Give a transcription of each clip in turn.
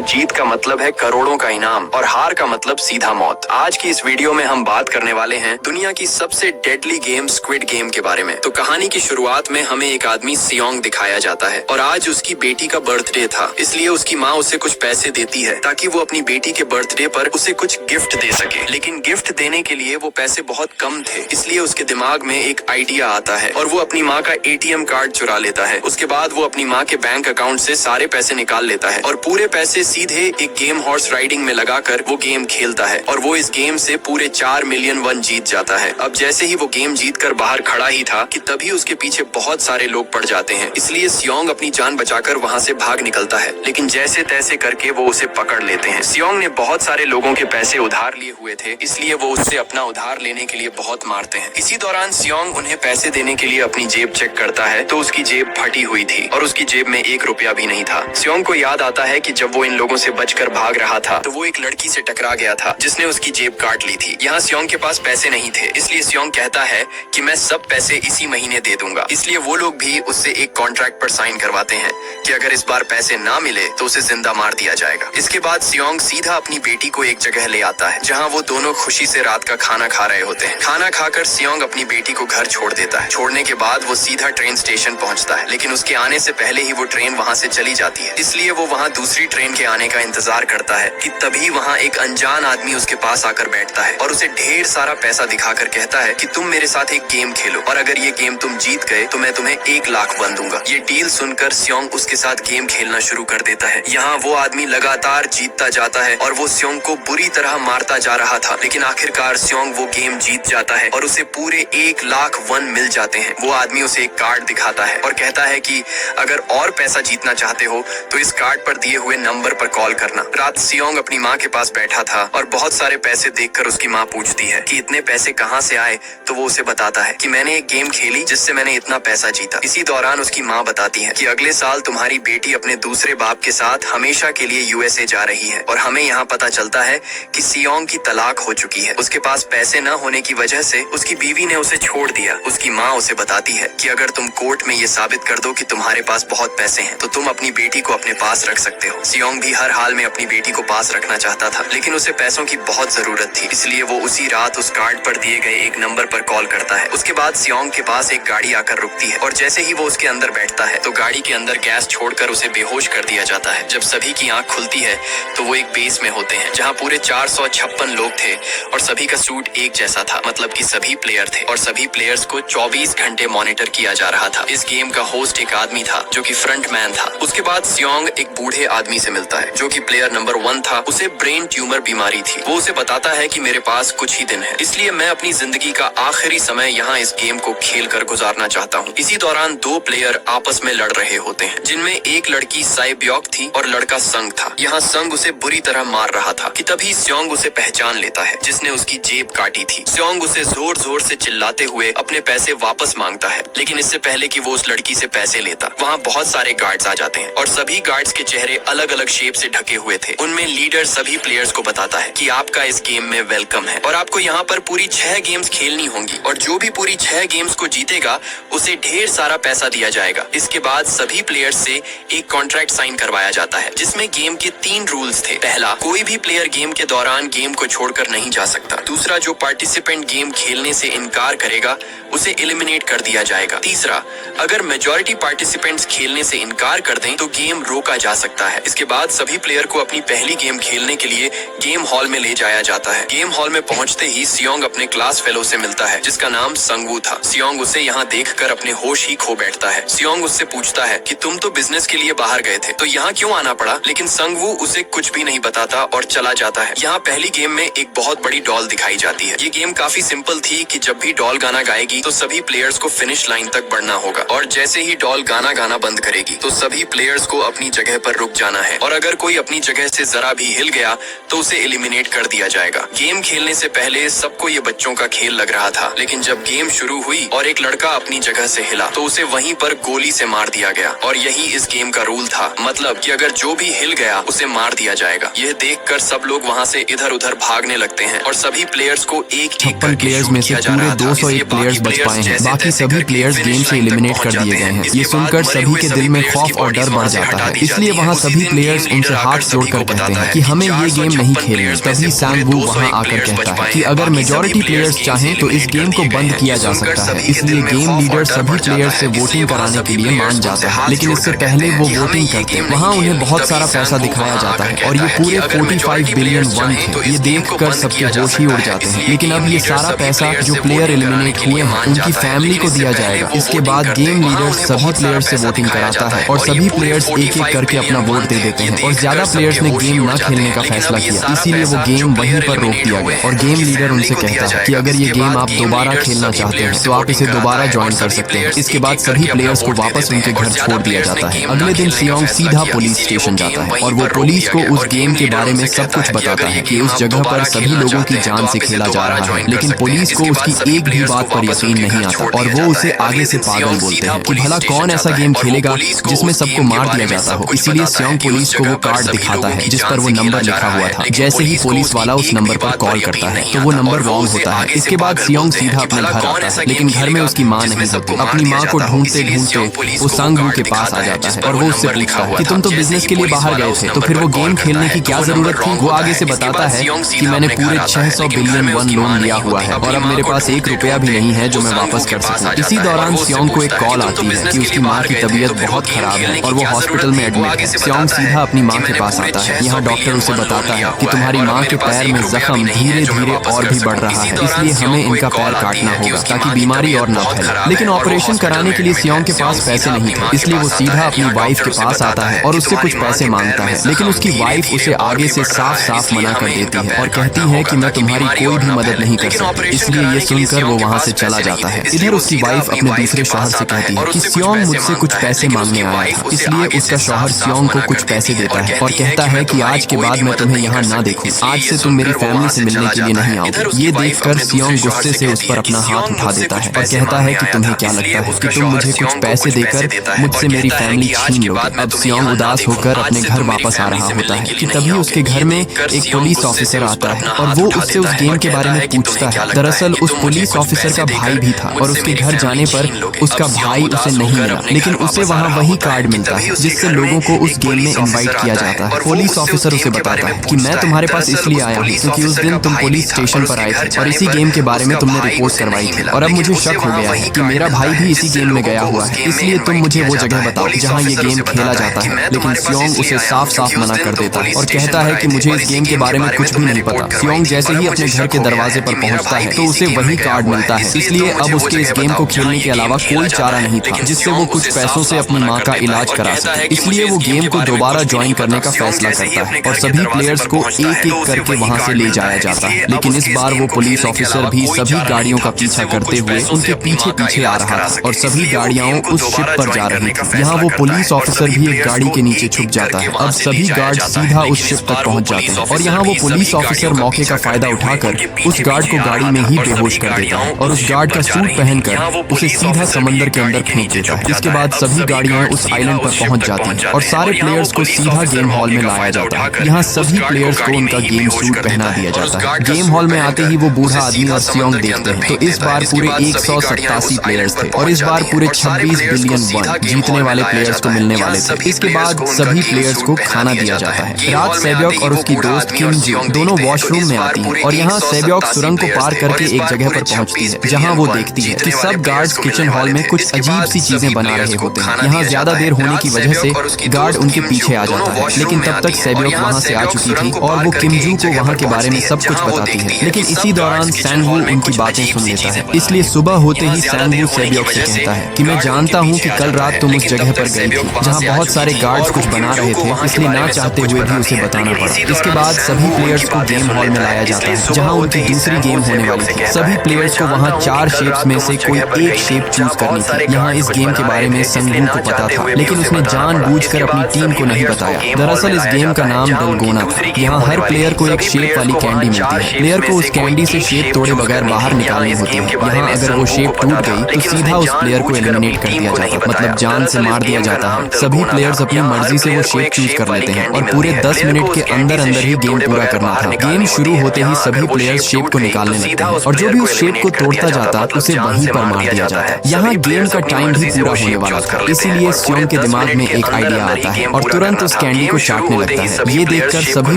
जीत का मतलब है करोड़ों का इनाम और हार का मतलब सीधा मौत। आज की इस वीडियो में हम बात करने वाले हैं दुनिया की सबसे डेडली गेम स्क्विड गेम के बारे में। तो कहानी की शुरुआत में हमें एक आदमी सियोंग दिखाया जाता है और आज उसकी बेटी का बर्थडे था, इसलिए उसकी माँ उसे कुछ पैसे देती है ताकि वो अपनी बेटी के बर्थडे पर उसे कुछ गिफ्ट दे सके। लेकिन गिफ्ट देने के लिए वो पैसे बहुत कम थे, इसलिए उसके दिमाग में एक आइडिया आता है और वो अपनी माँ का एटीएम कार्ड चुरा लेता है। उसके बाद वो अपनी माँ के बैंक अकाउंट से सारे पैसे निकाल लेता है और पूरे पैसे सीधे एक गेम हॉर्स राइडिंग में लगाकर वो गेम खेलता है और वो इस गेम से पूरे 4 मिलियन वन जीत जाता है। अब जैसे ही वो गेम जीतकर बाहर खड़ा ही था कि तभी उसके पीछे बहुत सारे लोग पड़ जाते हैं, इसलिए सियोंग अपनी जान बचाकर वहाँ से भाग निकलता है। लेकिन जैसे तैसे करके वो उसे पकड़ लेते हैं। सियोंग ने बहुत सारे लोगों के पैसे उधार लिए हुए थे, इसलिए वो उससे अपना उधार लेने के लिए बहुत मारते हैं। इसी दौरान सियोंग उन्हें पैसे देने के लिए अपनी जेब चेक करता है तो उसकी जेब फटी हुई थी और उसकी जेब में 1 रुपया भी नहीं था। सियोंग को याद आता है कि जब वो इन लोगों से बचकर भाग रहा था तो वो एक लड़की से टकरा गया था जिसने उसकी जेब काट ली थी। यहाँ सियोंग के पास पैसे नहीं थे, इसलिए सियोंग कहता है कि मैं सब पैसे इसी महीने दे दूंगा। इसलिए वो लोग भी उससे एक कॉन्ट्रैक्ट पर साइन करवाते हैं कि अगर इस बार पैसे ना मिले तो उसे जिंदा मार दिया जाएगा। इसके बाद सियोंग सीधा अपनी बेटी को एक जगह ले आता है जहाँ वो दोनों खुशी से रात का खाना खा रहे होते हैं। खाना खाकर सियोंग अपनी बेटी को घर छोड़ देता है। छोड़ने के बाद वो सीधा ट्रेन स्टेशन पहुंचता है, लेकिन उसके आने से पहले ही वो ट्रेन वहाँ से चली जाती है, इसलिए वो वहाँ दूसरी ट्रेन के आने का इंतजार करता है कि तभी वहाँ एक अनजान आदमी उसके पास आकर बैठता है और उसे ढेर सारा पैसा दिखाकर कहता है कि तुम मेरे साथ एक गेम खेलो और अगर ये गेम तुम जीत गए तो मैं तुम्हें 1 लाख वन दूंगा। ये डील सुनकर सियोंग उसके साथ गेम खेलना शुरू कर देता है। यहाँ वो आदमी लगातार जीतता जाता है और वो सियोंग को बुरी तरह मारता जा रहा था, लेकिन आखिरकार सियोंग वो गेम जीत जाता है और उसे पूरे 1 लाख वन मिल जाते हैं। वो आदमी उसे एक कार्ड दिखाता है और कहता है कि अगर और पैसा जीतना चाहते हो तो इस कार्ड पर दिए हुए नंबर पर कॉल करना। रात सियोंग अपनी माँ के पास बैठा था और बहुत सारे पैसे देखकर उसकी माँ पूछती है कि इतने पैसे कहाँ से आए, तो वो उसे बताता है कि मैंने एक गेम खेली जिससे मैंने इतना पैसा जीता। इसी दौरान उसकी माँ बताती है कि अगले साल तुम्हारी बेटी अपने दूसरे बाप के साथ हमेशा के लिए यूएसए जा रही है और हमें यहाँ पता चलता है कि सियोंग की तलाक हो चुकी है। उसके पास पैसे न होने की वजह से उसकी बीवी ने उसे छोड़ दिया। उसकी माँ उसे बताती है कि अगर तुम कोर्ट में ये साबित कर दो कि तुम्हारे पास बहुत पैसे हैं तो तुम अपनी बेटी को अपने पास रख सकते हो। सियोंग भी हर हाल में अपनी बेटी को पास रखना चाहता था, लेकिन उसे पैसों की बहुत जरूरत थी, इसलिए वो उसी रात उस कार्ड पर दिए गए एक नंबर पर कॉल करता है। उसके बाद सियोंग के पास एक गाड़ी आकर रुकती है और जैसे ही वो उसके अंदर बैठता है तो गाड़ी के अंदर गैस छोड़कर उसे बेहोश कर दिया जाता है। जब सभी की आंख खुलती है तो वो एक बेस में होते हैं जहाँ पूरे 456 लोग थे और सभी का सूट एक जैसा था, मतलब कि सभी प्लेयर थे और सभी प्लेयर्स को 24 घंटे मॉनिटर किया जा रहा था। इस गेम का होस्ट एक आदमी था जो कि फ्रंट मैन था। उसके बाद सियोंग एक बूढ़े आदमी से मिलता है जो कि प्लेयर नंबर 1 था। उसे ब्रेन ट्यूमर बीमारी थी। वो उसे बताता है कि मेरे पास कुछ ही दिन है, इसलिए मैं अपनी जिंदगी का आखिरी समय यहाँ इस गेम को खेल कर गुजारना चाहता हूँ। इसी दौरान 2 प्लेयर आपस में लड़ रहे होते हैं जिनमें एक लड़की साइब्योक थी और लड़का संग था। यहाँ संग उसे बुरी तरह मार रहा था कि तभी सियोंग उसे पहचान लेता है जिसने उसकी जेब काटी थी। सियोंग उसे जोर जोर से चिल्लाते हुए अपने पैसे वापस मांगता है, लेकिन इससे पहले कि वो उस लड़की से पैसे लेता वहाँ बहुत सारे गार्ड्स आ जाते हैं और सभी गार्ड्स के चेहरे अलग अलग शेप से ढके हुए थे। उनमें लीडर सभी प्लेयर्स को बताता है कि आपका इस गेम में वेलकम है और आपको यहाँ पर पूरी 6 गेम्स खेलनी होंगी और जो भी पूरी 6 गेम्स को जीतेगा उसे ढेर सारा पैसा दिया जाएगा। इसके बाद सभी प्लेयर्स से एक कॉन्ट्रैक्ट साइन करवाया जाता है जिसमें गेम के 3 रूल्स थे। पहला, कोई भी प्लेयर गेम के दौरान गेम को छोड़कर नहीं जा सकता। दूसरा, जो पार्टिसिपेंट गेम खेलने से इनकार करेगा उसे एलिमिनेट कर दिया जाएगा। तीसरा, अगर मेजॉरिटी पार्टिसिपेंट्स खेलने से इनकार कर दें तो गेम रोका जा सकता है। इसके बाद सभी प्लेयर को अपनी पहली गेम खेलने के लिए गेम हॉल में ले जाया जाता है। गेम हॉल में पहुंचते ही सियोंग अपने क्लास फेलो से मिलता है जिसका नाम संगवू था। सियोंग उसे यहाँ देखकर अपने होश ही खो बैठता है। सियोंग उससे पूछता है कि तुम तो बिजनेस के लिए बाहर गए थे तो यहाँ क्यों आना पड़ा, लेकिन संगवू उसे कुछ भी नहीं बताता और चला जाता है। यहाँ पहली गेम में एक बहुत बड़ी डॉल दिखाई जाती है। ये गेम काफी सिंपल थी कि जब भी डॉल गाना गाएगी तो सभी प्लेयर्स को फिनिश लाइन तक बढ़ना होगा और जैसे ही डॉल गाना गाना बंद करेगी तो सभी प्लेयर्स को अपनी जगह पर रुक जाना है और अगर कोई अपनी जगह से जरा भी हिल गया तो उसे एलिमिनेट कर दिया जाएगा। गेम खेलने से पहले सबको ये बच्चों का खेल लग रहा था, लेकिन जब गेम शुरू हुई और एक लड़का अपनी जगह से हिला तो उसे वहीं पर गोली से मार दिया गया और यही इस गेम का रूल था, मतलब कि अगर जो भी हिल गया उसे मार दिया जाएगा। यह देखकर सब लोग वहाँ से इधर उधर भागने लगते हैं और सभी प्लेयर्स को एक प्लेयर्स में से पूरे 201 प्लेयर्स बच पाए हैं। बाकी सभी प्लेयर्स गेम से एलिमिनेट कर दिए गए हैं। ये सुनकर सभी के दिल में खौफ और डर बढ़ जाता है, इसलिए वहाँ सभी प्लेयर्स उनसे हाथ जोड़कर कहते हैं कि हमें ये गेम नहीं खेलनी। तभी सांग वू वहाँ आकर कहता है कि अगर मेजॉरिटी प्लेयर्स चाहें तो इस गेम को बंद किया जा सकता है। इसलिए गेम लीडर सभी प्लेयर्स से वोटिंग कराने के लिए मान जाता है, लेकिन इससे पहले वो वोटिंग करते हैं। वहाँ उन्हें बहुत सारा पैसा दिखाया जाता है और ये पूरे 45 बिलियन वन थे। ये देखकर सबके होश ही उड़ जाते हैं। लेकिन अब ये सारा पैसा जो प्लेयर एलिमिनेट हुए हैं उनकी फैमिली को दिया जाएगा। इसके बाद गेम लीडर सभी प्लेयर्स से वोटिंग कराता है और सभी प्लेयर्स एक एक करके अपना वोट दे देते हैं और ज्यादा प्लेयर्स ने गेम न खेलने का फैसला किया, इसीलिए वो गेम वहीं पर रोक दिया गया। और गेम लीडर उनसे कहता है कि अगर ये गेम आप दोबारा खेलना चाहते हैं तो आप इसे दोबारा ज्वाइन कर सकते हैं। इसके बाद सभी प्लेयर्स को वापस उनके घर छोड़ दिया जाता है। अगले दिन सियोंग सीधा पुलिस स्टेशन जाता है और वो पुलिस को उस गेम के बारे में सब कुछ बताता है कि उस जगह पर सभी लोगों की जान से खेला जा रहा है। लेकिन पुलिस को उसकी एक भी बात पर यकीन नहीं आता और वो उसे आगे से पागल बोलते हैं कि भला कौन ऐसा गेम खेलेगा जिसमें सबको मार दिया जाता हो। इसीलिए सियोंग पुलिस को वो कार्ड दिखाता है जिस पर वो नंबर लिखा हुआ था। जैसे ही पुलिस वाला उस नंबर पर कॉल करता है तो वो नंबर रॉन्ग होता है। इसके बाद सियोंग सीधा अपने घर आता है, लेकिन घर में उसकी माँ नहीं होती। अपनी माँ को ढूंढते ढूंढते वो सांग वू के पास आ जाता है और वो उससे पूछता है कि तुम तो बिजनेस के लिए बाहर गए थे, तो फिर वो गेम खेलने की क्या जरूरत थी। वो आगे से बताता है कि मैंने पूरे 600 बिलियन वन लोन लिया हुआ है और अब मेरे पास 1 रुपया भी नहीं है जो मैं वापस कर सकूं। इसी दौरान सियोंग को एक कॉल आती है कि उसकी माँ की तबीयत बहुत खराब है और वो हॉस्पिटल में एडमिट है। सियोंग सीधा अपनी माँ के पास आता है। यहाँ डॉक्टर उसे बताता है कि तुम्हारी माँ के पैर में जख्म धीरे धीरे और भी बढ़ रहा है, इसलिए हमें इनका पैर काटना होगा ताकि बीमारी और न फैले। लेकिन ऑपरेशन कराने के लिए सियोंग के पास पैसे नहीं थे, इसलिए वो सीधा अपनी वाइफ के पास आता है और उससे कुछ पैसे मांगता है। लेकिन उसकी वाइफ उसे आगे से साफ साफ मना कर देती है और कहती है कि मैं तुम्हारी कोई भी मदद नहीं कर सकती। इसलिए ये सुनकर वो वहाँ से चला जाता है। इधर उसकी वाइफ अपने दूसरे शौहर से कहती है कि सियोंग मुझसे कुछ पैसे मांगने आया था, इसलिए उसका शौहर सियोंग को कुछ पैसे देता है और कहता है कि आज के बाद मैं तुम्हें यहाँ ना देखूं, आज से तुम मेरी फैमिली से मिलने के लिए नहीं आओगे। ये देखकर सियोंग गुस्से से उस पर अपना हाथ उठा देता है और कहता है कि तुम्हें क्या लगता है कि तुम मुझे कुछ पैसे देकर मुझसे मेरी फैमिली छीन लोगे। अब सियोंग उदास होकर अपने घर वापस आ रहा होता है कि तभी उसके घर में एक पुलिस ऑफिसर आता है और वो उससे उस गेम के बारे में पूछता है। दरअसल उस पुलिस ऑफिसर का भाई भी था और उसके घर जाने पर उसका भाई उसे नहीं मिला, लेकिन उसे वहाँ वही कार्ड मिलता है जिससे लोगों को उस गेम में इनवाइट किया जाता है। पुलिस ऑफिसर उसे बताता है कि मैं तुम्हारे पास इसलिए आया हूँ क्योंकि उस दिन तुम पुलिस स्टेशन पर आए थे और इसी गेम के बारे में तुमने रिपोर्ट करवाई थी और अब मुझे शक हो गया है कि मेरा भाई भी इसी गेम में गया हुआ है, इसलिए तुम मुझे वो जगह बताओ जहाँ ये गेम खेला जाता है। लेकिन सियोंग उसे साफ साफ मना कर देता है और कहता है कि मुझे इस गेम के बारे में कुछ भी नहीं पता। सियोंग जैसे ही अपने घर के दरवाजे पर पहुंचता है तो उसे वही कार्ड मिलता है, इसलिए अब उसके इस गेम को खेलने के अलावा कोई चारा नहीं था जिससे वो कुछ पैसों से अपनी माँ का इलाज करा सके। इसलिए वो गेम को दोबारा ज्वाइन करने का फैसला करता है और सभी प्लेयर्स को एक एक करके वहाँ से ले जाया जाता है। लेकिन इस बार वो पुलिस ऑफिसर भी सभी गाड़ियों का पीछा करते हुए उनके पीछे पीछे आ रहा था और सभी गाड़ियां उस शिप पर जा रही थी। यहाँ वो पुलिस ऑफिसर भी एक गाड़ी के नीचे छुप जाता है। अब सभी गार्ड सीधा उस शिप तक पहुंच जाते हैं और यहाँ वो पुलिस ऑफिसर मौके का फायदा उठाकर उस गार्ड को गाड़ी में ही बेहोश कर देता है और उस गार्ड का सूट पहनकर उसे सीधा समंदर के अंदर फेंक देता है। इसके बाद सभी गाड़ियां उस आइलैंड पर पहुंच जाती हैं और सारे प्लेयर्स को सीधा गेम हॉल में लाया जाता है। यहाँ सभी प्लेयर्स को उनका गेम सूट पहना दिया जाता है। गेम हॉल में आते ही वो बूढ़ा आदमी और सियोंग देखते हैं तो इस बार पूरे 187 प्लेयर्स थे और इस बार पूरे 26 बिलियन वन जीतने वाले प्लेयर्स को मिलने वाले थे। इसके बाद सभी प्लेयर्स को खाना दिया जाता है। रात सेब्योक और उसकी दोस्त किम जी दोनों वॉशरूम में आती हैं और यहाँ सेब्योक सुरंग को पार करके एक जगह पर पहुंचती है जहाँ वो देखती है कि सब गार्ड्स किचन हॉल में कुछ अजीब सी चीजें बना रहे होते हैं। यहाँ ज्यादा देर होने की वजह से गार्ड उनके पीछे आ जाता है, लेकिन तब तक सेब्योक वहाँ से आ चुकी थी और वो किमजू को वहाँ के बारे में सब कुछ बताती है। लेकिन इसी दौरान सांग वू उनकी बातें सुन लेता है, इसलिए सुबह होते ही सांग वू सेब्योक से कहता है कि मैं जानता हूँ कि कल रात तुम उस जगह पर गई थी जहाँ बहुत सारे गार्ड्स कुछ बना रहे थे, इसलिए ना चाहते हुए भी उसे बताना पड़ा। इसके बाद सभी प्लेयर्स को गेम हॉल में लाया जाता है जहाँ उनकी दूसरी गेम होने वाली थी। सभी प्लेयर्स को वहाँ 4 शेप्स में से कोई एक शेप चूज करनी थी। यहाँ इस गेम के बारे में सांग वू को पता था, लेकिन उसने जानबूझकर अपनी टीम को नहीं बताया। दरअसल इस गेम का नाम डलगोना था। यहाँ हर प्लेयर को एक शेप वाली कैंडी मिलती है। प्लेयर को उस कैंडी से शेप तोड़े बगैर बाहर निकालनी होती है। यहाँ अगर वो शेप टूट गई तो सीधा उस प्लेयर को एलिमिनेट कर दिया जाता है, मतलब जान से मार दिया जाता है। सभी प्लेयर्स अपनी मर्जी से वो शेप चूज कर लेते हैं और पूरे 10 मिनट के अंदर अंदर ही गेम पूरा करना था। गेम शुरू होते ही सभी प्लेयर्स शेप को निकालने लगते हैं और जो भी उस शेप को तोड़ता जाता उसे वहीं पर मार दिया जाता। यहाँ गेम का टाइम भी पूरा होने वाला था, इसीलिए सियोंग के दिमाग में एक आइडिया आता है और तुरंत उस कैंडी को चाटने लगता है। ये देखकर सभी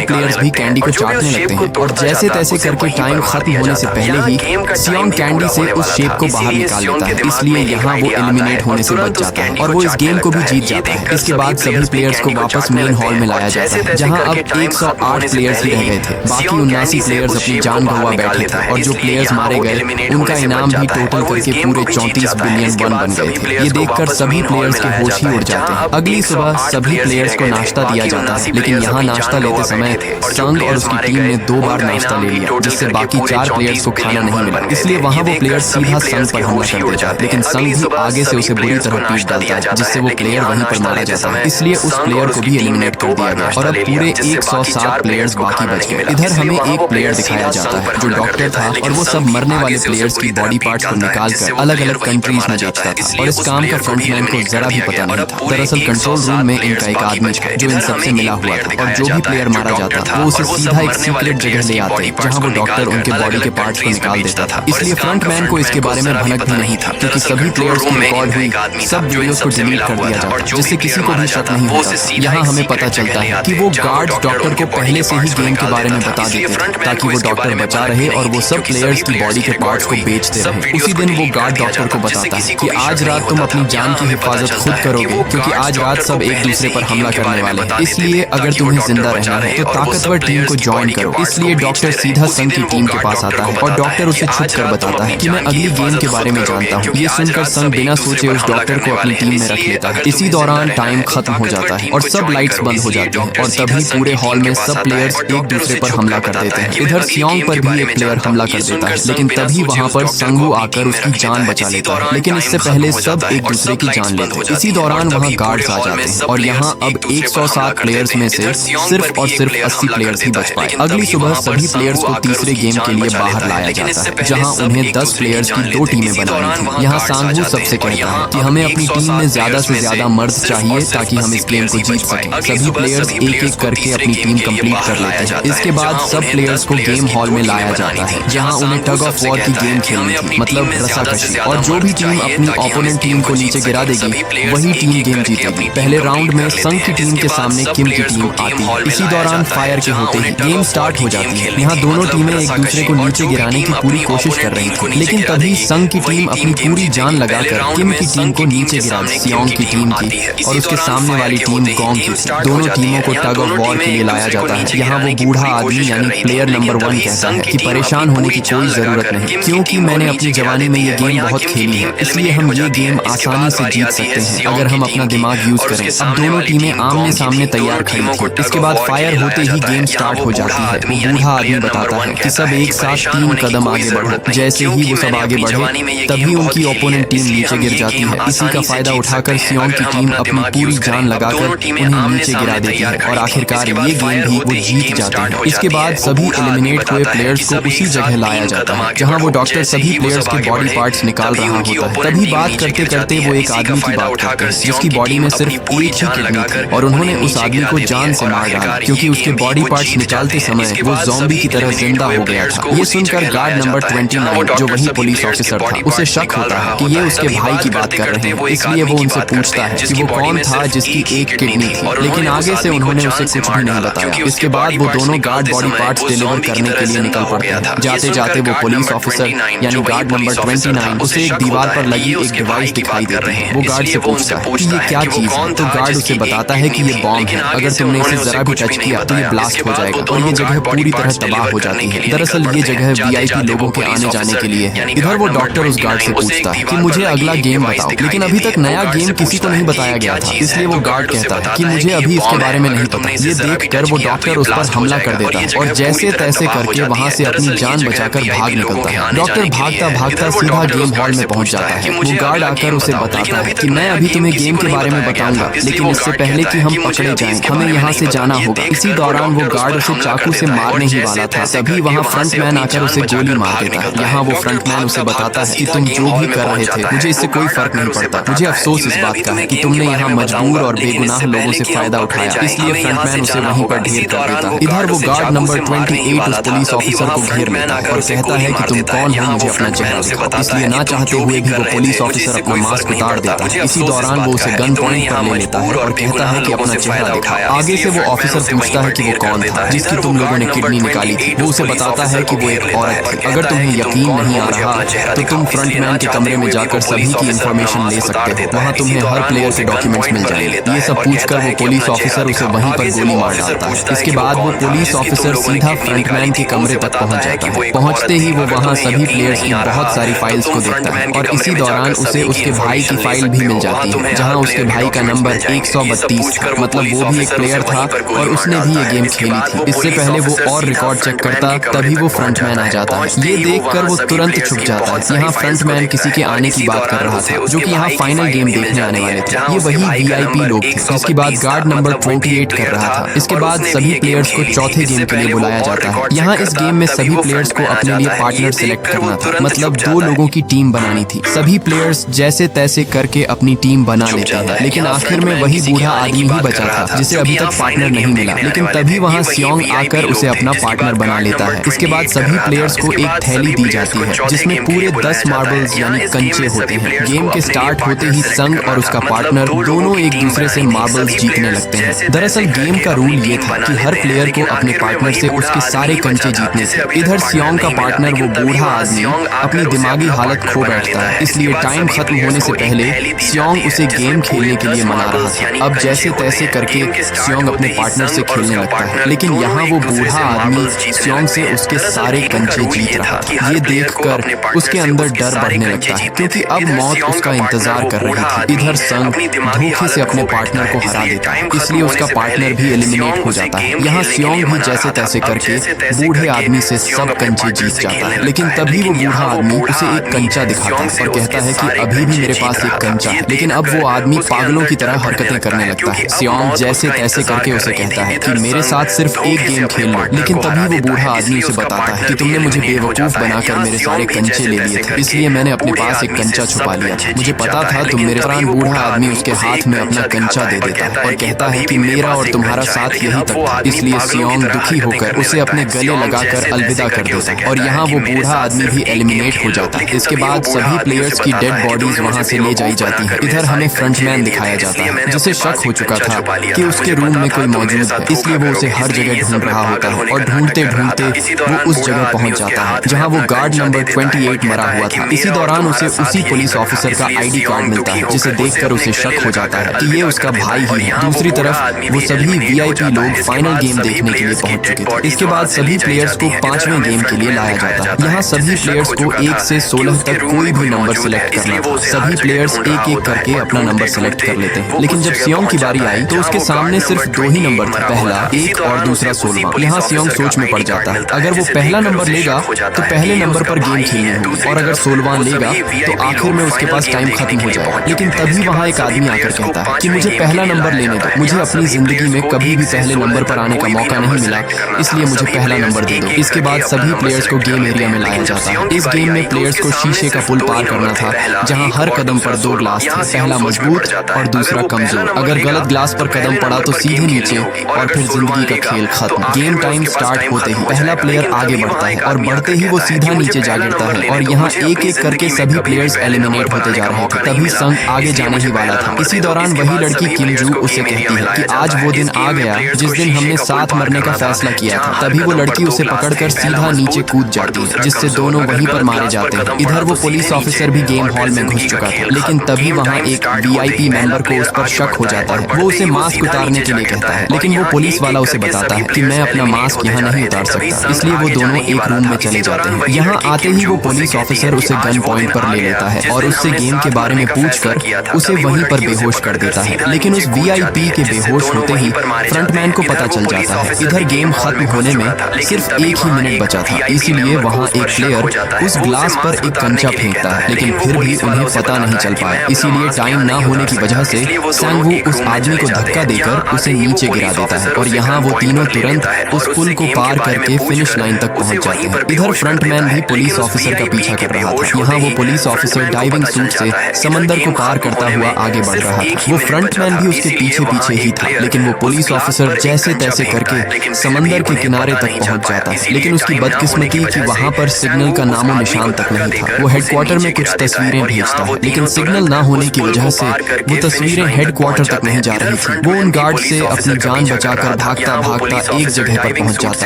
प्लेयर्स भी कैंडी को चाटने लगते हैं और जैसे तैसे करके टाइम खत्म होने से पहले ही सियोंग कैंडी से उस शेप को बाहर निकाल लेता है, इसलिए यहाँ वो एलिमिनेट होने से बच जाता है और वो इस गेम को भी जीत जाता है। इसके बाद सभी प्लेयर्स को वापस मेन हॉल में लाया जाता है, जहाँ अब 108 प्लेयर्स ही रह गए थे। बाकी 79 प्लेयर्स अपनी जान गंवा बैठे थे और जो प्लेयर्स मारे गए उनका इनाम भी टोटल करके पूरे 34 बिलियन वन बन गए थे। ये देखकर सभी प्लेयर्स के होश ही उड़ जाते हैं। अगली सुबह सभी प्लेयर्स को नाश्ता दिया जाता है, लेकिन यहाँ नाश्ता लेते समय संग और उसकी टीम ने 2 बार नाश्ता ले लिया, जिससे बाकी 4 प्लेयर्स को खाना नहीं मिला। इसलिए वहाँ वो प्लेयर सीधा संग पर हमला कर देता है, लेकिन संग भी आगे से उसे बुरी तरह पीट डालता है, जिससे वो प्लेयर वहीं पर मारा जाता है। इसलिए उस प्लेयर को भी एलिमिनेट कर दिया गया और अब पूरे 107 प्लेयर्स बाकी बच गए। इधर हमें एक प्लेयर दिखाया जाता है जो डॉक्टर था और वो सब मरने वाले प्लेयर्स की बॉडी पार्ट्स को निकालकर अलग अलग कंट्रीज में बेचता था और इस काम का फ्रंटमैन को जरा भी पता नहीं था। दरअसल कंट्रोल रूम में इनका एक आदमी था जो इन सबसे मिला हुआ था और जो भी प्लेयर मारा जाता वो उसे सीधा एक सीक्रेट जगह ले आते जहाँ वो डॉक्टर उनके बॉडी के पार्ट्स को निकाल देता था। इसलिए फ्रंटमैन को इसके बारे में भनक भी नहीं था, क्योंकि सभी प्लेयर्स की रिकॉर्ड हुई सब वीडियोस को डिलीट कर दिया जाता, जिससे किसी को भी शक नहीं होता। यहाँ हमें पता चलता है कि वो गार्ड डॉक्टर को पहले से ही गेम के बारे में बता देते थे ताकि वो डॉक्टर बचा रहे और वो सब प्लेयर्स की बॉडी के पार्ट्स को बेचते रहे। उसी दिन वो गार्ड डॉक्टर को बताता है कि आज रात तुम अपनी जान की हिफाजत खुद करोगे, क्योंकि आज रात सब एक दूसरे पर हमला करने वाले हैं। इसलिए अगर तुम्हें जिंदा रहना है तो ताकतवर टीम को ज्वाइन करो। इसलिए डॉक्टर सीधा संग की टीम के पास आता है और डॉक्टर उसे छुप कर बताता है कि मैं अगली गेम के बारे में जानता हूँ। ये सुनकर संग बिना सोचे उस डॉक्टर को अपनी टीम में रख लेता है। इसी दौरान टाइम खत्म हो जाता है और सब लाइट्स बंद हो जाती हैं और तभी पूरे हॉल में सब प्लेयर्स एक दूसरे पर हमला कर देते हैं। इधर सियोंग पर भी एक प्लेयर हमला कर देता है, लेकिन तभी वहाँ पर संगू आकर उसकी जान बचा लेता है, लेकिन इससे पहले सब एक दूसरे की जान लेते हैं। इसी दौरान वहाँ गार्ड्स आ जाते हैं और यहाँ अब 107 प्लेयर्स में से सिर्फ और सिर्फ 80 प्लेयर्स ही बच पाए। अगली सुबह सभी प्लेयर्स को तीसरे गेम के लिए बाहर लाया जाता है, जहाँ उन्हें 10 प्लेयर्स की 2 टीमें बनानी थी। यहाँ सांगू सबसे कहता है कि हमें अपनी टीम में ज्यादा से ज्यादा मर्द चाहिए ताकि हम इस गेम को जीत सकें। सभी प्लेयर्स एक एक करके अपनी टीम कंप्लीट कर लेते हैं। इसके बाद सब प्लेयर्स को गेम हॉल में लाया जाता है, जहाँ उन्हें टग ऑफ वॉर की गेम खेलनी थी, मतलब रस्साकशी, और जो भी टीम अपनी ओपोनेंट टीम को नीचे गिरा देगी वही टीम गेम जीतेगी। पहले राउंड में संग की टीम के सामने किम की टीम आती है। इसी दौरान फायर के होते ही गेम स्टार्ट हो जाती है। यहाँ दोनों टीमें एक दूसरे को नीचे गिराने की पूरी कोशिश कर रही थी, लेकिन तभी संग की टीम अपनी पूरी जान लगाकर किम की टीम को नीचे गिरा दी। सियोंग की टीम की और उसके सामने वाली टीम गोंग की थी। दोनों टीमों को टग ऑफ वॉर के लिए लाया जाता है। यहाँ वो बूढ़ा आदमी यानी प्लेयर नंबर 1 कहता है कि परेशान होने की कोई जरूरत नहीं, क्योंकि मैंने अपनी जवानी में ये गेम बहुत खेली है, इसलिए हम ये गेम आसानी से जीत सकते हैं अगर हम अपना दिमाग यूज करें। अब दोनों टीमें आमने सामने तैयार खड़ी थी। इसके बाद फायर होते ही गेम स्टार्ट हो जाती है। वो बूढ़ा आदमी बताता है कि सब एक साथ 3 कदम आगे बढ़ो। जैसे ही वो सब आगे बढ़े तभी उनकी ओपोनेंट टीम नीचे गिर जाती है। इसी का फायदा उठाकर सियोंग की टीम अपनी पूरी जान लगाकर उन्हें नीचे गिरा देती है और आखिरकार ये गेम भी वो जीत जाते हैं। इसके बाद सभी एलिमिनेट हुए प्लेयर्स को उसी जगह लाया जाता है जहाँ वो डॉक्टर सभी प्लेयर्स के बॉडी पार्ट्स निकाल रहा होता है। तभी बात करते करते वो एक आदमी की बात करते हैं जिसकी बॉडी में सिर्फ एक ही किडनी थी और उन्होंने उस आदमी को जान से मार डाला, क्योंकि उसके बॉडी पार्ट्स निकालते समय वो ज़ॉम्बी की तरह जिंदा हो गया था। ये सुनकर गार्ड नंबर 29 जो वही पुलिस ऑफिसर था उसे शक होता है कि ये उसके भाई की बात कर रहे हैं, इसलिए वो उनसे पूछता है कि वो कौन था जिसकी एक किडनी थी, लेकिन आगे से उन्होंने उसे कुछ भी नहीं बताया। इसके बाद वो दोनों गार्ड बॉडी पार्ट्स डिलीवर करने के लिए निकल पड़ते हैं। जाते जाते वो पुलिस ऑफिसर यानी गार्ड नंबर 29 उसे एक दीवार पर लगी एक डिवाइस दिखाई देती है। वो गार्ड से पूछता है कि ये क्या चीज है, तो गार्ड उसे बताता है कि ये बॉम्ब है, अगर तुमने इसे जरा भी टच किया तो ये ब्लास्ट हो जाएगा और ये जगह पूरी तरह तबाह हो जाती है। दरअसल ये जगह VIP लोगों के आने जाने के लिए है। इधर वो डॉक्टर उस गार्ड से पूछता है कि मुझे अगला गेम बताओ, लेकिन अभी तक नया गेम किसी को नहीं बताया गया था, इसलिए वो गार्ड कहता है कि मुझे अभी इसके बारे में नहीं पता। ये देखकर वो डॉक्टर उस पर हमला कर देता है और जैसे तैसे करके वहाँ से अपनी जान बचाकर भाग निकलता है। डॉक्टर भागता भागता सीधा गेम हॉल में पहुंच जाता है। वो गार्ड आकर उसे बताता है कि मैं अभी तुम्हें गेम के बारे में बताऊंगा, लेकिन इससे पहले कि हम पकड़े जाएं हमें यहाँ से जाना होगा। इसी दौरान वो गार्ड उसे चाकू से मारने ही वाला था, तभी वहाँ फ्रंटमैन आकर उसे गोली मार देता है। यहाँ वो फ्रंटमैन उसे बताता है कि तुम जो भी कर रहे थे मुझे इससे कोई फर्क नहीं पड़ता, मुझे अफसोस इस बात का है कि तुमने यहाँ मजबूर और बेगुनाह लोगों से फायदा उठाया, इसलिए फ्रंटमैन उसे वहीं पर ढेर कर देता है। इधर वो गार्ड नंबर 28 उस पुलिस ऑफिसर को घेर लेता है और कहता है कि तुम कौन हो, मुझे अपना चेहरा दिखाओ। इसलिए ना चाहते हुए भी वो पुलिस ऑफिसर अपना मास्क उतार देता है। इसी दौरान वो उसे गन पॉइंट पर ले लेता है और कहता है कि अपना अपना चेहरा दिखाया। आगे से वो ऑफिसर पूछता है कि वो कौन था जिसकी तुम लोगों ने किडनी निकाली थी। वो उसे बताता है कि वो एक औरत थी। अगर तुम्हें यकीन नहीं आ रहा तो तुम फ्रंटमैन के कमरे में जाकर सभी की इंफॉर्मेशन ले सकते हो। वहाँ तुम्हें हर प्लेयर के डॉक्यूमेंट्स मिल जाएंगे। ये सब पूछकर वो पुलिस ऑफिसर उसे वहीं पर गोली मार डालता है। इसके बाद वो पुलिस ऑफिसर सीधा फ्रंटमैन के कमरे तक पहुंच जाता है। पहुंचते ही वो वहाँ सभी प्लेयर्स की बहुत सारी फाइल्स को देखता है और इसी दौरान उसे उसके भाई की फाइल भी मिल जाती है, जहाँ उसके भाई का नंबर 132 था। मतलब वो भी एक प्लेयर था और उसने भी ये गेम खेली थी। इससे पहले वो और रिकॉर्ड चेक करता तभी वो फ्रंटमैन आ जाता है। ये देखकर वो तुरंत छुप जाता है। यहाँ फ्रंटमैन किसी के आने की बात कर रहा था जो कि यहाँ फाइनल गेम देखने आने वाले थे। ये वही VIP लोग थे जिसके बाद गार्ड नंबर 28 कर रहा था। इसके बाद सभी प्लेयर्स को चौथे गेम के लिए बुलाया जाता है। यहाँ इस गेम में सभी प्लेयर्स को अपने लिए पार्टनर सिलेक्ट करना था। मतलब 2 लोगों की टीम बनानी थी। सभी प्लेयर्स जैसे तैसे करके अपनी टीम बना लेते हैं, लेकिन आखिर में वही बूढ़ा आदमी ही बचा था जिसे अभी तक पार्टनर नहीं मिला। लेकिन तभी वहाँ सियोंग आकर उसे अपना पार्टनर बना लेता है। इसके बाद सभी प्लेयर्स को एक थैली दी जाती है जिसमें पूरे 10 मार्बल्स यानी कंचे होते हैं। गेम के स्टार्ट होते ही संग और उसका पार्टनर दोनों एक दूसरे से मार्बल्स जीतने लगते हैं। दरअसल गेम का रूल ये था कि हर प्लेयर को अपने पार्टनर से उसके सारे कंचे जीतने थे। इधर सियोंग का पार्टनर वो बूढ़ा आदमी अपनी दिमागी हालत खो बैठता है, इसलिए टाइम खत्म होने से पहले सियोंग उसे गेम खेलने के लिए मना रहा था। अब जैसे तैसे करके सियोंग अपने पार्टनर से खेलने लगता है, लेकिन यहाँ वो बूढ़ा आदमी सियोंग से उसके सारे कंचे जीत रहा था। ये देखकर उसके अंदर डर बढ़ने लगता है क्योंकि अब मौत उसका इंतजार कर रही थी। इधर संग धोखे से अपने पार्टनर को हरा देता है, इसलिए उसका पार्टनर भी एलिमिनेट हो जाता है। यहाँ सियोंग भी जैसे तैसे करके बूढ़े आदमी से सब कंचे जीत जाता है, लेकिन तभी वो बूढ़ा आदमी उसे एक कंचा दिखाता है और कहता है कि अभी भी मेरे पास एक कंचा है। लेकिन अब वो आदमी पागलों की तरह हरकतें करने लगता है। सियोंग जैसे तैसे करके उसे कहता है कि मेरे साथ सिर्फ एक गेम खेल लो। लेकिन तभी वो बूढ़ा आदमी उसे बताता है कि तुमने मुझे बेवकूफ बनाकर मेरे सारे कंचे ले लिए थे, इसलिए मैंने अपने पास एक कंचा छुपा लिया। मुझे पता था तुम मेरे दौरान बूढ़ा आदमी उसके हाथ में अपना कंचा दे देता है और कहता है कि मेरा और तुम्हारा साथ यही तक था। इसलिए सियोंग दुखी होकर उसे अपने गले लगाकर अलविदा कर देता है और यहाँ वो बूढ़ा आदमी भी एलिमिनेट हो जाता है। इसके बाद सभी प्लेयर्स की डेड बॉडीज वहाँ से ले जाई जाती है। इधर हमें फ्रंटमैन दिखाया जाता है जिसे शक हो चुका था कि उसके रूम में कोई मौजूद है, इसलिए वो उसे हर जगह ढूंढ रहा होता है और ढूंढते ढूंढते वो उस जगह पहुंच जाता है जहां वो गार्ड नंबर 28 मरा हुआ था। इसी दौरान उसे उसी पुलिस ऑफिसर का ID कार्ड मिलता है जिसे देखकर उसे शक हो जाता है कि ये उसका भाई ही है। दूसरी तरफ वो सभी VIP लोग फाइनल गेम देखने के लिए पहुंच चुके थे। इसके बाद सभी प्लेयर्स को 5वें गेम के लिए लाया जाता है। यहाँ सभी प्लेयर्स को 1 से 16 तक कोई भी नंबर सिलेक्ट करना था। सभी प्लेयर्स एक एक करके अपना नंबर सिलेक्ट कर लेते हैं, लेकिन जब सियोंग की बारी आई तो उसके सामने सिर्फ 2 ही नंबर थे, पहला 1 और दूसरा 16। यहाँ सियोंग सोच में पड़ जाता है, अगर वो पहला नंबर लेगा तो पहले नंबर पर गेम खेलनी होगी और अगर 16वां लेगा तो आखिर में उसके पास टाइम खत्म हो जाएगा। लेकिन तभी वहाँ एक आदमी आकर कहता है कि मुझे पहला नंबर लेने दो, मुझे अपनी जिंदगी में कभी भी पहले नंबर पर आने का मौका नहीं मिला, इसलिए मुझे पहला नंबर दे दो। इसके बाद सभी प्लेयर्स को गेम एरिया में लाया जाता है। इस गेम में प्लेयर्स को शीशे का पुल पार करना था जहाँ हर कदम पर 2 ग्लास थे, पहला मजबूत और दूसरा कमजोर। अगर गलत ग्लास पर कदम पड़ा तो सीधे नीचे और फिर जिंदगी का खेल खत्म। गेम टाइम स्टार्ट होते ही पहला प्लेयर आगे बढ़ता है और बढ़ते ही वो सीधा नीचे जा गिरता है और यहाँ एक एक करके सभी प्लेयर्स एलिमिनेट होते जा रहे थे। तभी संग आगे जाने ही वाला था। इसी दौरान वही लड़की किमजू उसे कहती है कि आज वो दिन आ गया जिस दिन हमने साथ मरने का फैसला किया था। तभी वो लड़की उसे पकड़कर सीधा नीचे कूद जाती है जिससे दोनों वहीं पर मारे जाते हैं। इधर वो पुलिस ऑफिसर भी गेम हॉल में घुस चुका था, लेकिन तभी वहाँ एक VIP मेंबर को उस पर शक हो जाता है। वो उसे मास्क उतारने के लिए कहता है, लेकिन वो पुलिस वाला उसे बताता है कि मैं अपना मास्क यहाँ नहीं उतार सकता, इसलिए वो दोनों एक रूम में चले जाते हैं। यहाँ आते ही वो पुलिस ऑफिसर उसे गन पॉइंट पर ले लेता है और उससे गेम के बारे में पूछकर उसे वहीं पर बेहोश कर देता है। लेकिन उस VIP के बेहोश होते ही फ्रंटमैन को पता चल जाता है। इधर गेम खत्म होने में सिर्फ 1 ही मिनट बचा था, इसीलिए वहाँ एक प्लेयर उस ग्लास पर एक कंचा फेंकता है, लेकिन फिर भी उन्हें पता नहीं चल पाया। इसीलिए टाइम ना होने की वजह से सांगवू उस आदमी को धक्का देकर उसे नीचे गिरा देता है और यहाँ वो तीनों तुरंत उस पुल को पार करके फिनिश लाइन तक पहुंच जाते हैं। इधर फ्रंटमैन भी पुलिस ऑफिसर का पीछा कर रहा था। यहाँ वो पुलिस ऑफिसर डाइविंग सूट से समंदर को पार करता हुआ आगे बढ़ रहा था। वो फ्रंटमैन भी उसके पीछे पीछे ही था, लेकिन वो पुलिस ऑफिसर जैसे तैसे करके समंदर के किनारे तक पहुंच जाता है। लेकिन उसकी बदकिस्मती कि वहाँ पर सिग्नल का नामो निशान तक नहीं था। वो हेडक्वार्टर में कुछ तस्वीरें भेजता है, लेकिन सिग्नल ना होने की वजह से वो तस्वीरें हेडक्वार्टर तक नहीं जा रही थी। वो उन गार्ड से अपनी जान बचाकर भागता भागता एक जगह पर पहुंच जाता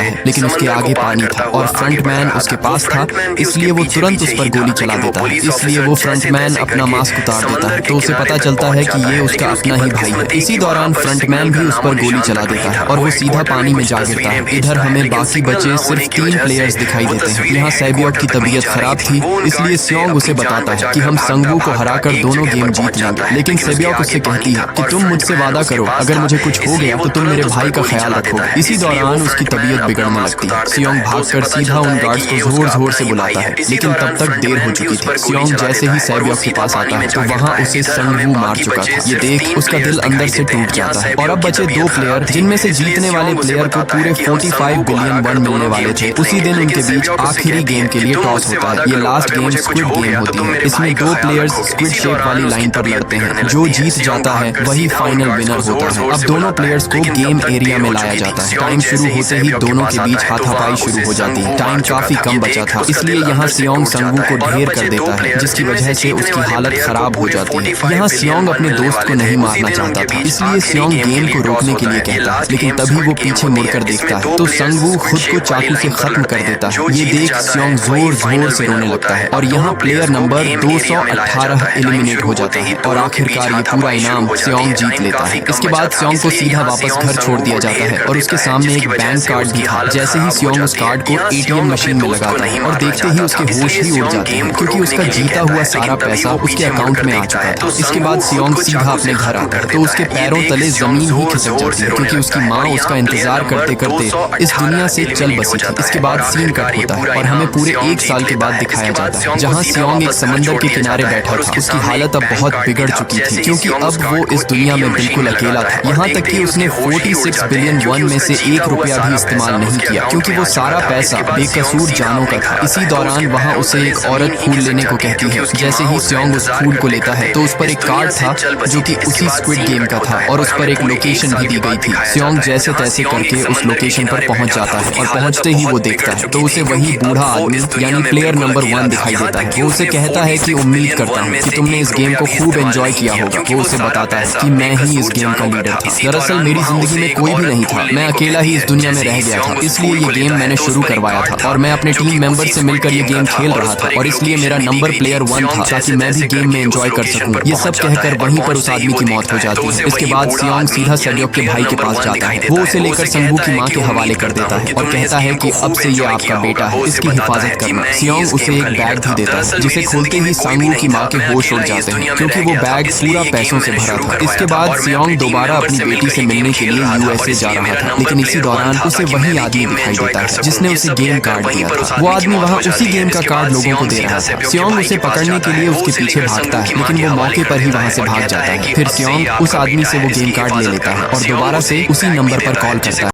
है, लेकिन उसके आगे पानी था और फ्रंटमैन उसके पास था, इसलिए वो तुरंत उस पर गोली चला देता है। इसलिए वो फ्रंटमैन अपना मास्क उतार देता है, तो उसे पता चलता है कि ये उसका अपना ही भाई है। इसी दौरान फ्रंटमैन भी उस पर गोली चला देता है और वो सीधा पानी में जा गिरता है। इधर हमें बाकी बचे सिर्फ 3 प्लेयर्स दिखाई देते हैं। यहाँ सेबियोक की तबीयत खराब थी, इसलिए सियोंग उसे बताता है कि हम संगवू को हराकर दोनों गेम जीत लेंगे। लेकिन सेबियोक उससे कहती है कि तुम मुझसे वादा करो, अगर मुझे कुछ हो गया तो तुम मेरे भाई का ख्याल रखोगे। इसी दौरान उसकी तबीयत बिगड़ने लगती है। सियोंग भागकर सीधा उन गार्ड्स को जोर जोर से बुलाता है, लेकिन तब तक देर हो चुकी थी। सियोंग जैसे ही सेबियोक के पास आता है तो वहाँ उसे संगवू मार चुका था। ये देख उसका दिल अंदर से टूट जाता है। और अब बचे 2 प्लेयर, जिनमें से जीतने वाले प्लेयर को पूरे 45 बिलियन वन मिलने वाले थे। उसी दिन उनके बीच आखिरी गेम के लिए टॉस होता है। ये लास्ट गेम स्क्विड गेम होती है। इसमें 2 प्लेयर्स स्क्विड शेप वाली लाइन पर लड़ते हैं। जो जीत जाता है वही फाइनल विनर होता है। अब दोनों प्लेयर्स को गेम एरिया में लाया जाता है। टाइम शुरू होते ही दोनों के बीच हाथापाई शुरू हो जाती है। टाइम काफी कम बचा था, इसलिए यहाँ सियोंग संगवू को ढेर कर देता है, जिसकी वजह से उसकी हालत खराब हो जाती है। यहाँ सियोंग अपने दोस्त को नहीं मारना चाहता था, इसलिए सियोंग गेम को रोकने के लिए कहता है, लेकिन तभी वो पीछे मुड़कर देखता है तो संगवू खुद को चाकू से खत्म कर देता है। ये देख सियोंग जोर जोर से रोने लगता है और यहाँ प्लेयर नंबर 218 एलिमिनेट हो जाता है और आखिरकार ये पूरा इनाम सियोंग जीत लेता है। इसके बाद सियोंग को सीधा वापस घर छोड़ दिया जाता है और उसके सामने एक बैंक कार्ड भी था। जैसे ही सियोंग उस कार्ड को एटीएम मशीन में लगाता है और देखते ही उसके होश ही उड़ जाते हैं, क्योंकि उसका जीता हुआ सारा पैसा उसके अकाउंट में आ चुका था। इसके बाद सियोंग सीधा अपने घर आता है तो उसके पैरों तले जमीन ही खिसक जाती है, क्योंकि उसकी माँ उसका इंतजार करते करते इस दुनिया से चल बसी थी। इसके बाद सीन कट होता है और हमें पूरे 1 साल के बाद दिखाया जाता है, जहाँ सियोंग एक समंदर के किनारे बैठा था। उसकी हालत अब बहुत बिगड़ चुकी थी, क्योंकि अब वो इस दुनिया में बिल्कुल अकेला था। यहाँ तक कि उसने 46 बिलियन वन में से 1 रुपया भी इस्तेमाल नहीं किया, क्योंकि वो सारा पैसा बेकसूर जानों का था। इसी दौरान वहाँ उसे एक औरत फूल लेने को कहती है। जैसे ही सियोंग उस फूल को लेता है तो उस पर एक कार्ड था जो कि उसी स्क्विड गेम का था और उस पर एक लोकेशन भी दी गई थी। सियोंग जैसे तैसे करके उस लोकेशन पर पहुंच जाता है और पहुंचते ही वो देखता है तो उसे वही बूढ़ा आदमी यानी प्लेयर नंबर 1 दिखाई देता है। वो उसे कहता है कि उम्मीद करता हूँ कि तुमने इस गेम को खूब एंजॉय किया होगा। वो उसे बताता है कि मैं ही इस गेम का लीडर था। दरअसल मेरी जिंदगी में कोई भी नहीं था, मैं अकेला ही इस दुनिया में रह गया था, इसलिए ये गेम मैंने शुरू करवाया था और मैं अपने टीम मेंबर से मिलकर ये गेम खेल रहा था और इसलिए मेरा नंबर प्लेयर 1 था, ताकि मैं भी गेम में एंजॉय कर सकूं। ये सब कहकर वहीं पर उस आदमी की मौत हो जाती है। इसके बाद सियोंग सीधा सेबियोक के भाई के पास जाता है। वो उसे लेकर संगवू की माँ के हवाले कर देता है और कहता है कि अब से ये आपका बेटा है, इसकी हिफाजत करना। सियोंग उसे एक बैग भी देता है, जिसे खोलते ही संगवू की माँ के होश उड़ जाते हैं, क्योंकि वो बैग पूरा पैसों से भरा था। इसके बाद सियोंग दोबारा अपनी बेटी से मिलने के लिए यूएसए जा रहा था, लेकिन इसी दौरान उसे वही आदमी दिखाई देता है जिसने उसे गेम कार्ड दिया था। वो आदमी वहाँ उसी गेम का कार्ड लोगों को दे रहा था। सियोंग उसे पकड़ने के लिए उसके पीछे भागता है, लेकिन वो मौके पर ही वहाँ से भाग जाता है। फिर सियोंग उस आदमी से वो गेम कार्ड ले लेता है और दोबारा से उसी नंबर पर कॉल करता है।